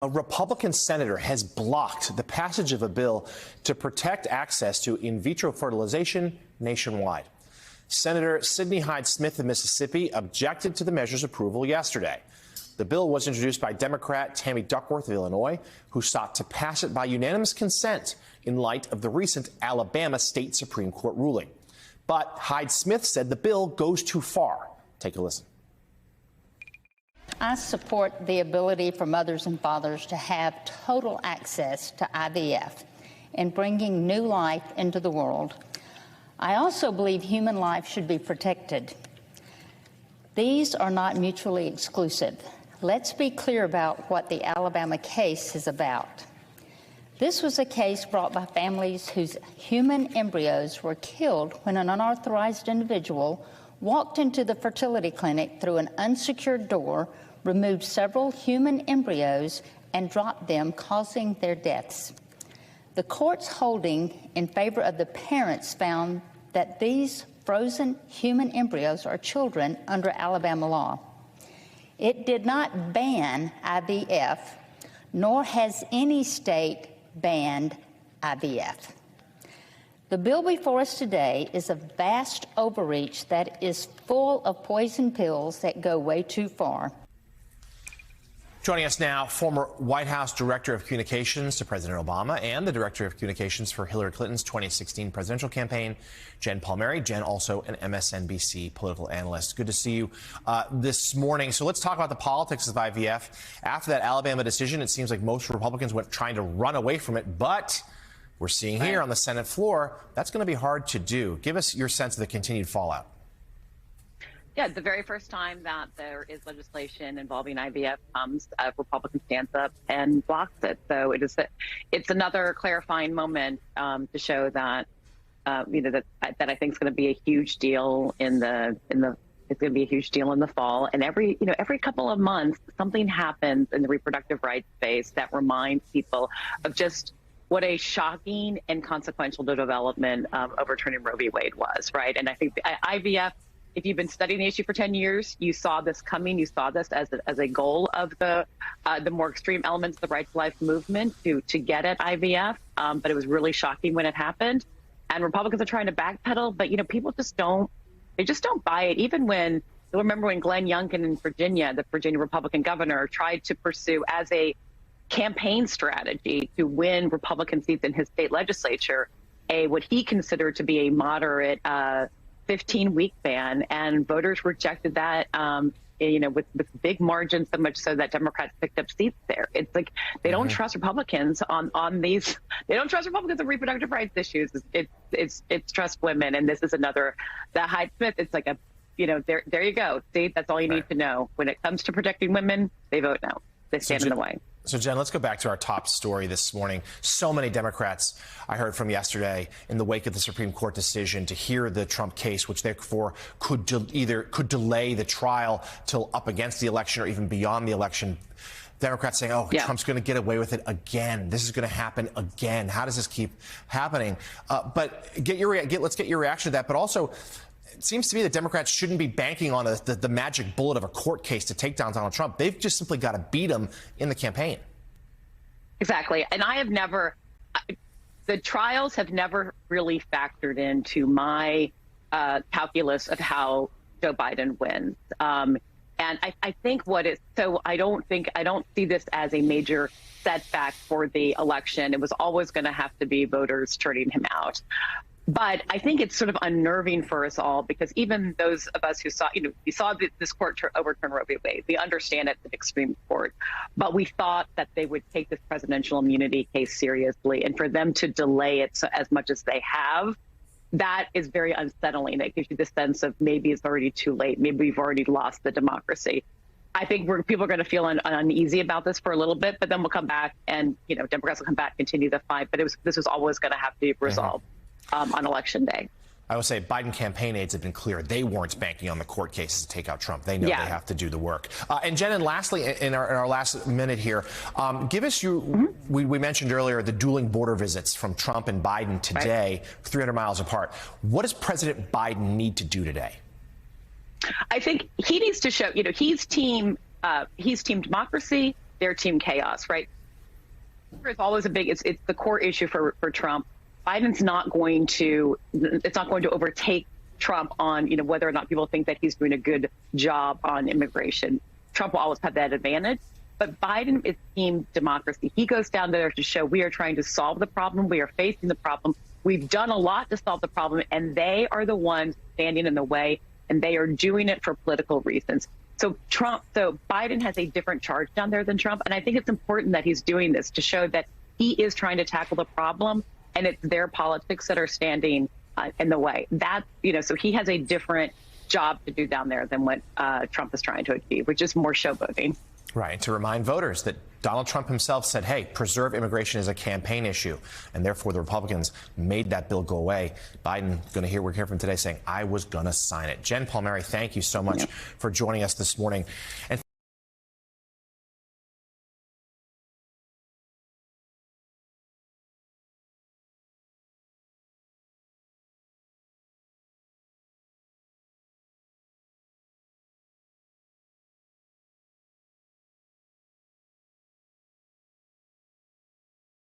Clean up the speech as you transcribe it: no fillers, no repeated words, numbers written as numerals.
A Republican senator has blocked the passage of a bill to protect access to in vitro fertilization nationwide. Senator Sidney Hyde-Smith of Mississippi objected to the measure's approval yesterday. The bill was introduced by Democrat Tammy Duckworth of Illinois, who sought to pass it by unanimous consent in light of the recent Alabama State Supreme Court ruling. But Hyde-Smith said the bill goes too far. Take a listen. I support the ability for mothers and fathers to have total access to IVF and bringing new life into the world. I also believe human life should be protected. These are not mutually exclusive. Let's be clear about what the Alabama case is about. This was a case brought by families whose human embryos were killed when an unauthorized individual walked into the fertility clinic through an unsecured door, removed several human embryos, and dropped them, causing their deaths. The court's holding in favor of the parents found that these frozen human embryos are children under Alabama law. It did not ban IVF, nor has any state banned IVF. The bill before us today is a vast overreach that is full of poison pills that go way too far. Joining us now, former White House Director of Communications to President Obama and the Director of Communications for Hillary Clinton's 2016 presidential campaign, Jen Palmieri. Jen, also an MSNBC political analyst. Good to see you this morning. So let's talk about the politics of IVF. After that Alabama decision, it seems like most Republicans went trying to run away from it, but we're seeing here on the Senate floor, that's going to be hard to do. Give us your sense of the continued fallout. Yeah, the very first time that there is legislation involving IVF comes, a Republican stands up and blocks it. So it's another clarifying moment to show that that I think is going to be a huge deal it's going to be a huge deal in the fall. And every couple of months, something happens in the reproductive rights space that reminds people of just what a shocking and consequential development overturning Roe v. Wade was, right? And I think IVF, if you've been studying the issue for 10 years, you saw this coming. You saw this as a goal of the more extreme elements of the Right to Life movement to get at IVF. But it was really shocking when it happened. And Republicans are trying to backpedal, but people just don't buy it. Even when, you'll remember when Glenn Youngkin in Virginia, the Virginia Republican governor, tried to pursue as a campaign strategy to win Republican seats in his state legislature what he considered to be a moderate 15-week ban, and voters rejected that, with big margins, so much so that Democrats picked up seats there. It's like they don't trust Republicans on these. They don't trust Republicans on reproductive rights issues. It's trust women, and this is another. The Hyde-Smith. It's like a, there you go. See, that's all you need to know. When it comes to protecting women, they vote no. They stand in the way. So, Jen, let's go back to our top story this morning. So many Democrats I heard from yesterday in the wake of the Supreme Court decision to hear the Trump case, which therefore could delay the trial till up against the election or even beyond the election. Democrats saying, Trump's going to get away with it again. This is going to happen again. How does this keep happening? But let's get your reaction to that. But also, it seems to me that Democrats shouldn't be banking on the magic bullet of a court case to take down Donald Trump. They've just simply got to beat him in the campaign. Exactly. And the trials have never really factored into my calculus of how Joe Biden wins. And I think I don't see this as a major setback for the election. It was always going to have to be voters turning him out. But I think it's sort of unnerving for us all, because even those of us who saw, we saw this court overturn Roe v. Wade. We understand it's an extreme court, but we thought that they would take this presidential immunity case seriously. And for them to delay it as much as they have, that is very unsettling. It gives you the sense of maybe it's already too late. Maybe we've already lost the democracy. I think people are going to feel uneasy about this for a little bit, but then we'll come back and, Democrats will come back, continue the fight. But this was always going to have to be resolved. On Election Day. I would say Biden campaign aides have been clear. They weren't banking on the court cases to take out Trump. They know they have to do the work. And Jen, and lastly, in our last minute here, give us we mentioned earlier the dueling border visits from Trump and Biden today, 300 miles apart. What does President Biden need to do today? I think he needs to show, he's team democracy, their team chaos, right? It's always it's the core issue for Trump. Biden's not going to overtake Trump on, whether or not people think that he's doing a good job on immigration. Trump will always have that advantage. But Biden is team democracy. He goes down there to show we are trying to solve the problem. We are facing the problem. We've done a lot to solve the problem, and they are the ones standing in the way, and they are doing it for political reasons. So Biden has a different charge down there than Trump. And I think it's important that he's doing this to show that he is trying to tackle the problem, and it's their politics that are standing in the way. So he has a different job to do down there than what Trump is trying to achieve, which is more showboating. Right. To remind voters that Donald Trump himself said, hey, preserve immigration is a campaign issue. And therefore, the Republicans made that bill go away. Biden, we're hearing from today saying, I was going to sign it. Jen Palmieri, thank you so much for joining us this morning. And